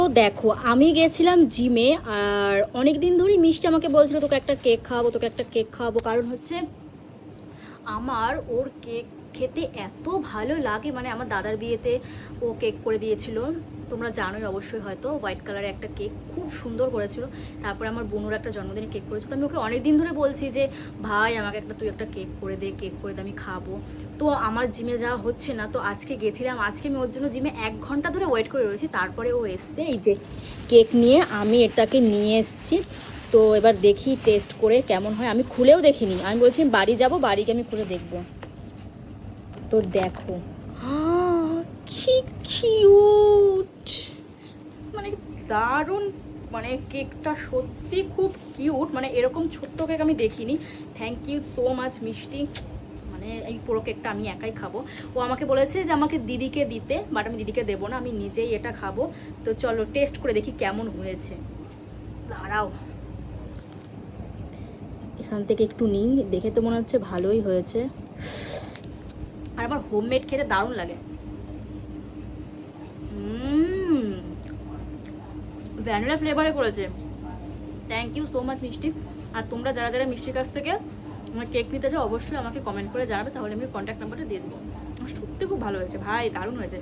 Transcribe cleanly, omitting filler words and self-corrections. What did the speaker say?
তো দেখো আমি গেছিলাম জিমে, আর অনেক দিন ধরেই মিষ্টি আমাকে বলছিল তোকে একটা কেক খাওয়াবো, তোকে একটা কেক খাওয়াবো। কারণ হচ্ছে আমার ওর কেক খেতে এত ভালো লাগে, মানে আমার দাদার বিয়েতে ও কেক করে দিয়েছিল, তোমরা জানোই অবশ্যই, হয়তো হোয়াইট কালারের একটা কেক খুব সুন্দর করেছিল। তারপরে আমার বোনুর একটা জন্মদিনে কেক করেছিল। আমি ওকে অনেক দিন ধরে বলছি যে ভাই আমাকে তুই একটা কেক করে দে, কেক করে দে, আমি খাবো। তো আমার জিমে যাওয়া হচ্ছে না, তো আজকে গেছিলাম। আজকে আমি ওর জন্য জিমে 1 ঘন্টা ধরে ওয়েট করে রয়েছি। তারপরে ও এসছে এই যে কেক নিয়ে, আমি এটাকে নিয়ে এসছি। তো এবার দেখি টেস্ট করে কেমন হয়। আমি খুলেও দেখিনি, আমি বলছি বাড়ি যাব, বাড়িকে আমি খুলে দেখবো। তো দেখো কি কিউট, মানে দারুণ, মানে কেকটা সত্যি খুব কিউট, মানে এরকম ছোট্ট কেক আমি দেখিনি। থ্যাংক ইউ সো মাচ মিষ্টি, মানে এই পুরো কেকটা আমি একাই খাবো। ও আমাকে বলেছে যে আমাকে দিদিকে দিতে, বাট আমি দিদিকে দেবো না, আমি নিজেই এটা খাবো। তো চলো টেস্ট করে দেখি কেমন হয়েছে। দাঁড়াও, এখান থেকে একটু নিই, দেখে তো মনে হচ্ছে ভালোই হয়েছে। আর আমার হোমমেড খেতে দারুণ লাগে। ভ্যানিলা ফ্লেভারে করেছে। থ্যাংক ইউ সো মাচ মিষ্টি। আর তোমরা যারা যারা মিষ্টির কাছ থেকে আমার কেক নিতে চাও অবশ্যই আমাকে কমেন্ট করে জানাবে, তাহলে আমি কন্ট্যাক্ট নাম্বারটা দিয়ে দেবো। আমার সত্যি খুব ভালো হয়েছে ভাই, দারুণ হয়েছে।